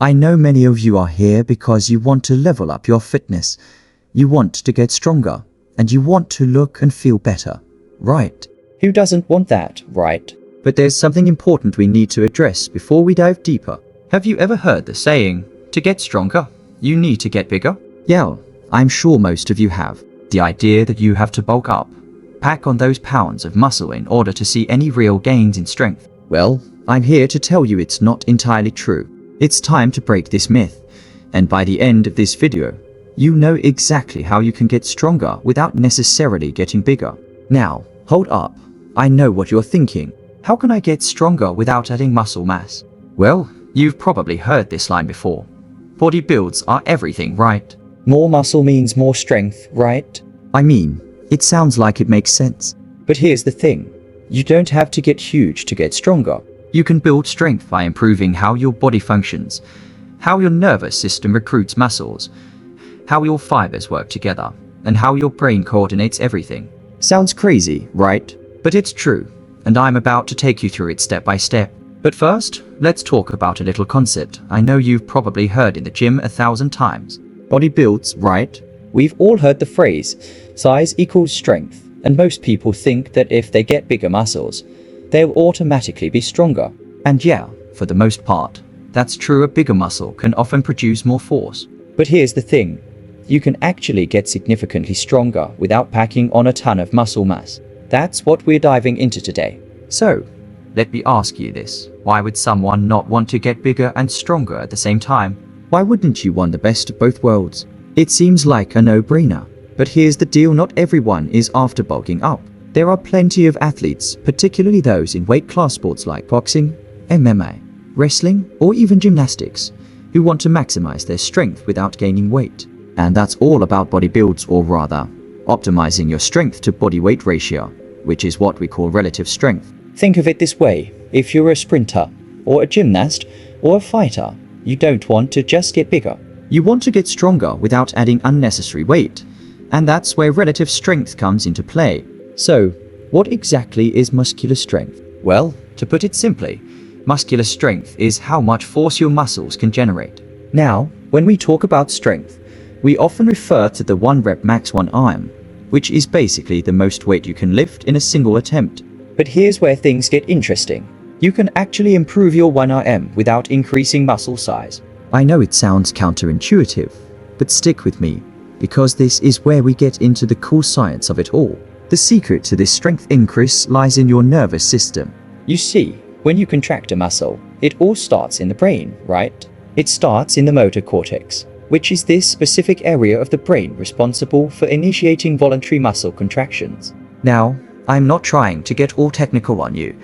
I know many of you are here because you want to level up your fitness. You want to get stronger, and you want to look and feel better, right? Who doesn't want that, right? But there's something important we need to address before we dive deeper. Have you ever heard the saying, to get stronger, you need to get bigger? Yeah, I'm sure most of you have. The idea that you have to bulk up, pack on those pounds of muscle in order to see any real gains in strength. Well, I'm here to tell you it's not entirely true. It's time to break this myth, and by the end of this video, you know exactly how you can get stronger without necessarily getting bigger. Now, hold up. I know what you're thinking. How can I get stronger without adding muscle mass? Well, you've probably heard this line before. Body builds are everything, right? More muscle means more strength, right? I mean, it sounds like it makes sense. But here's the thing. You don't have to get huge to get stronger. You can build strength by improving how your body functions, how your nervous system recruits muscles, how your fibers work together, and how your brain coordinates everything. Sounds crazy, right? But it's true, and I'm about to take you through it step by step. But first, let's talk about a little concept I know you've probably heard in the gym 1,000 times. Body builds, right? We've all heard the phrase, size equals strength, and most people think that if they get bigger muscles, they'll automatically be stronger. And yeah, for the most part, that's true. A bigger muscle can often produce more force. But here's the thing. You can actually get significantly stronger without packing on a ton of muscle mass. That's what we're diving into today. So, let me ask you this. Why would someone not want to get bigger and stronger at the same time? Why wouldn't you want the best of both worlds? It seems like a no-brainer. But here's the deal, not everyone is after bulking up. There are plenty of athletes, particularly those in weight class sports like boxing, MMA, wrestling, or even gymnastics, who want to maximize their strength without gaining weight. And that's all about body builds, or rather, optimizing your strength to body weight ratio, which is what we call relative strength. Think of it this way. If you're a sprinter, or a gymnast, or a fighter, you don't want to just get bigger. You want to get stronger without adding unnecessary weight. And that's where relative strength comes into play. So, what exactly is muscular strength? Well, to put it simply, muscular strength is how much force your muscles can generate. Now, when we talk about strength, we often refer to the 1 rep max 1 RM, which is basically the most weight you can lift in a single attempt. But here's where things get interesting. You can actually improve your 1 RM without increasing muscle size. I know it sounds counterintuitive, but stick with me, because this is where we get into the cool science of it all. The secret to this strength increase lies in your nervous system. You see, when you contract a muscle, it all starts in the brain, right? It starts in the motor cortex, which is this specific area of the brain responsible for initiating voluntary muscle contractions. Now, I'm not trying to get all technical on you,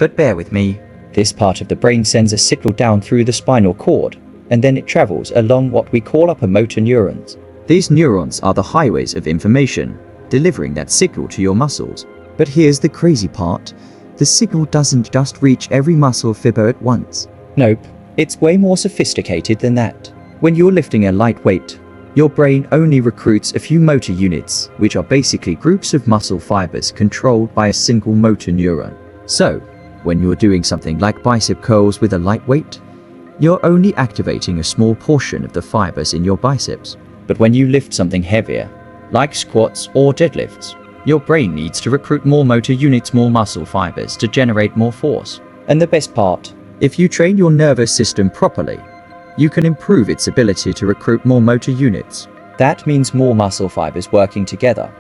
but bear with me. This part of the brain sends a signal down through the spinal cord, and then it travels along what we call upper motor neurons. These neurons are the highways of information, delivering that signal to your muscles. But here's the crazy part. The signal doesn't just reach every muscle fiber at once. Nope, it's way more sophisticated than that. When you're lifting a light weight, your brain only recruits a few motor units, which are basically groups of muscle fibers controlled by a single motor neuron. So, when you're doing something like bicep curls with a light weight, you're only activating a small portion of the fibers in your biceps. But when you lift something heavier, like squats or deadlifts, your brain needs to recruit more motor units, more muscle fibers to generate more force. And the best part, if you train your nervous system properly, you can improve its ability to recruit more motor units. That means more muscle fibers working together,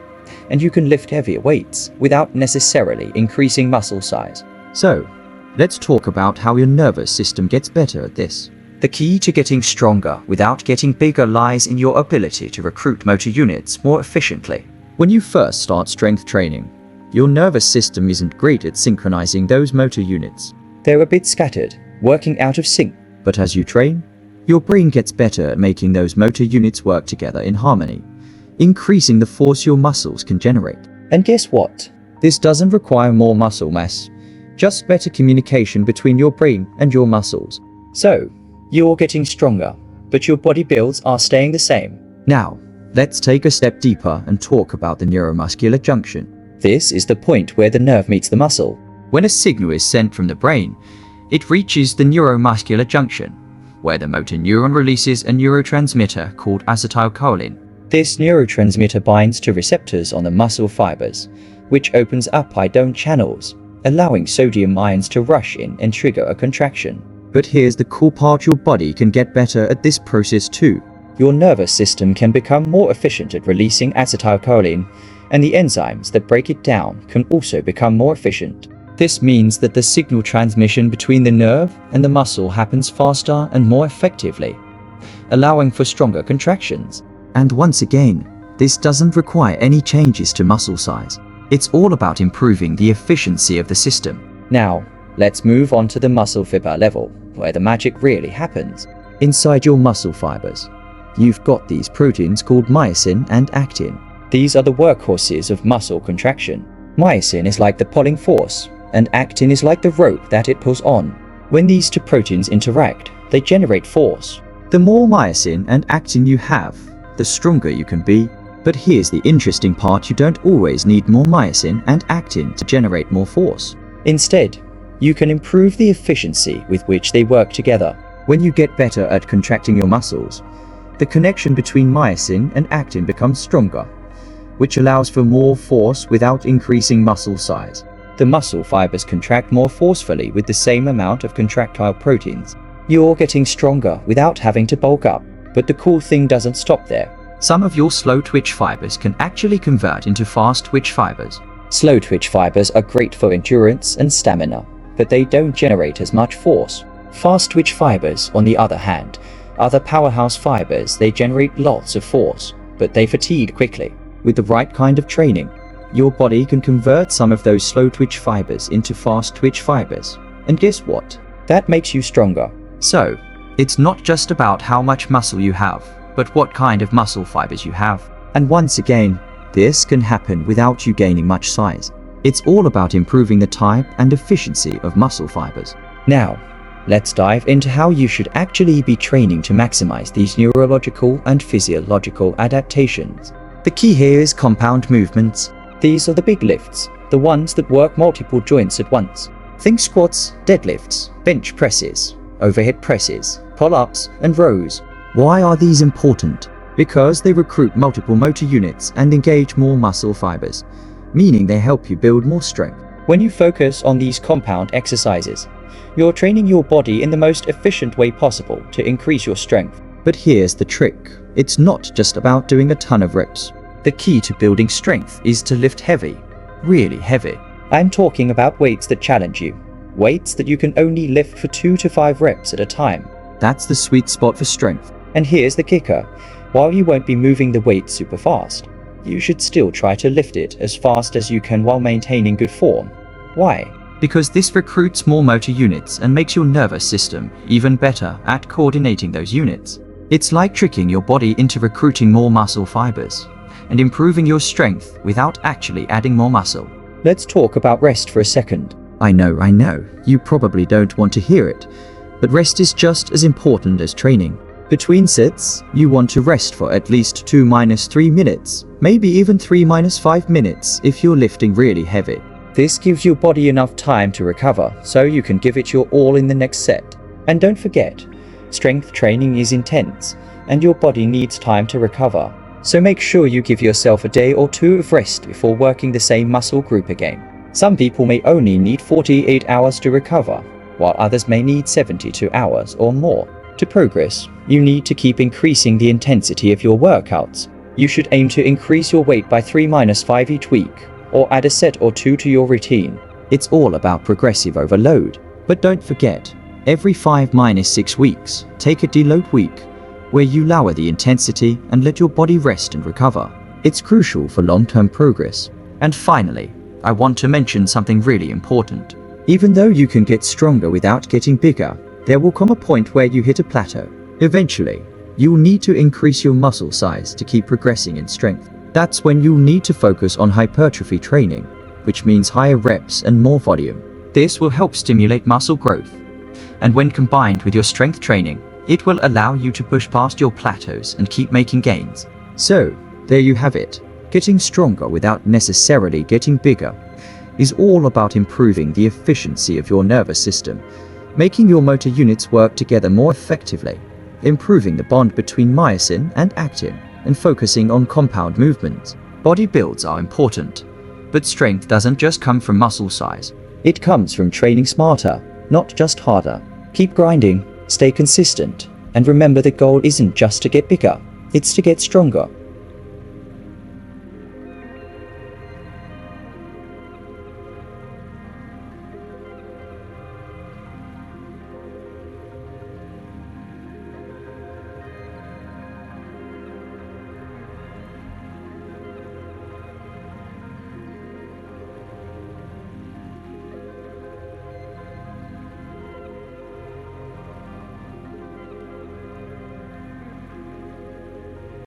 and you can lift heavier weights without necessarily increasing muscle size. So, let's talk about how your nervous system gets better at this. The key to getting stronger without getting bigger lies in your ability to recruit motor units more efficiently. When you first start strength training, your nervous system isn't great at synchronizing those motor units. They're a bit scattered, working out of sync. But as you train, your brain gets better at making those motor units work together in harmony, increasing the force your muscles can generate. And guess what? This doesn't require more muscle mass, just better communication between your brain and your muscles. So, you're getting stronger, but your body builds are staying the same. Now, let's take a step deeper and talk about the neuromuscular junction. This is the point where the nerve meets the muscle. When a signal is sent from the brain, it reaches the neuromuscular junction, where the motor neuron releases a neurotransmitter called acetylcholine. This neurotransmitter binds to receptors on the muscle fibers, which opens up ion channels, allowing sodium ions to rush in and trigger a contraction. But here's the cool part: your body can get better at this process too. Your nervous system can become more efficient at releasing acetylcholine, and the enzymes that break it down can also become more efficient. This means that the signal transmission between the nerve and the muscle happens faster and more effectively, allowing for stronger contractions. And once again, this doesn't require any changes to muscle size. It's all about improving the efficiency of the system. Now, let's move on to the muscle fiber level, where the magic really happens. Inside your muscle fibers, you've got these proteins called myosin and actin. These are the workhorses of muscle contraction. Myosin is like the pulling force, and actin is like the rope that it pulls on. When these two proteins interact, they generate force. The more myosin and actin you have, the stronger you can be. But here's the interesting part: you don't always need more myosin and actin to generate more force. Instead, you can improve the efficiency with which they work together. When you get better at contracting your muscles, the connection between myosin and actin becomes stronger, which allows for more force without increasing muscle size. The muscle fibers contract more forcefully with the same amount of contractile proteins. You're getting stronger without having to bulk up. But the cool thing doesn't stop there. Some of your slow twitch fibers can actually convert into fast twitch fibers. Slow twitch fibers are great for endurance and stamina, but they don't generate as much force. Fast twitch fibers, on the other hand, are the powerhouse fibers. They generate lots of force, but they fatigue quickly. With the right kind of training, your body can convert some of those slow twitch fibers into fast twitch fibers. And guess what? That makes you stronger. So, it's not just about how much muscle you have, but what kind of muscle fibers you have. And once again, this can happen without you gaining much size. It's all about improving the type and efficiency of muscle fibers. Now, let's dive into how you should actually be training to maximize these neurological and physiological adaptations. The key here is compound movements. These are the big lifts, the ones that work multiple joints at once. Think squats, deadlifts, bench presses, overhead presses, pull-ups, and rows. Why are these important? Because they recruit multiple motor units and engage more muscle fibers, meaning they help you build more strength. When you focus on these compound exercises, you're training your body in the most efficient way possible to increase your strength. But here's the trick: it's not just about doing a ton of reps. The key to building strength is to lift heavy, really heavy. I'm talking about weights that challenge you. Weights that you can only lift for 2 to 5 reps at a time. That's the sweet spot for strength. And here's the kicker: while you won't be moving the weight super fast, you should still try to lift it as fast as you can while maintaining good form. Why? Because this recruits more motor units and makes your nervous system even better at coordinating those units. It's like tricking your body into recruiting more muscle fibers and improving your strength without actually adding more muscle. Let's talk about rest for a second. I know, you probably don't want to hear it, but rest is just as important as training. Between sets, you want to rest for at least 2-3 minutes, maybe even 3-5 minutes if you're lifting really heavy. This gives your body enough time to recover so you can give it your all in the next set. And don't forget, strength training is intense and your body needs time to recover. So make sure you give yourself a day or 2 of rest before working the same muscle group again. Some people may only need 48 hours to recover, while others may need 72 hours or more. To progress, you need to keep increasing the intensity of your workouts. You should aim to increase your weight by 3-5 each week, or add a set or 2 to your routine. It's all about progressive overload. But don't forget, every 5-6 weeks, take a deload week, where you lower the intensity and let your body rest and recover. It's crucial for long-term progress. And finally, I want to mention something really important. Even though you can get stronger without getting bigger, there will come a point where you hit a plateau. Eventually, you'll need to increase your muscle size to keep progressing in strength. That's when you'll need to focus on hypertrophy training, which means higher reps and more volume. This will help stimulate muscle growth. And when combined with your strength training, it will allow you to push past your plateaus and keep making gains. So, there you have it. Getting stronger without necessarily getting bigger is all about improving the efficiency of your nervous system making your motor units work together more effectively, improving the bond between myosin and actin, and focusing on compound movements. Body builds are important, but strength doesn't just come from muscle size. It comes from training smarter, not just harder. Keep grinding, stay consistent, and remember the goal isn't just to get bigger, it's to get stronger.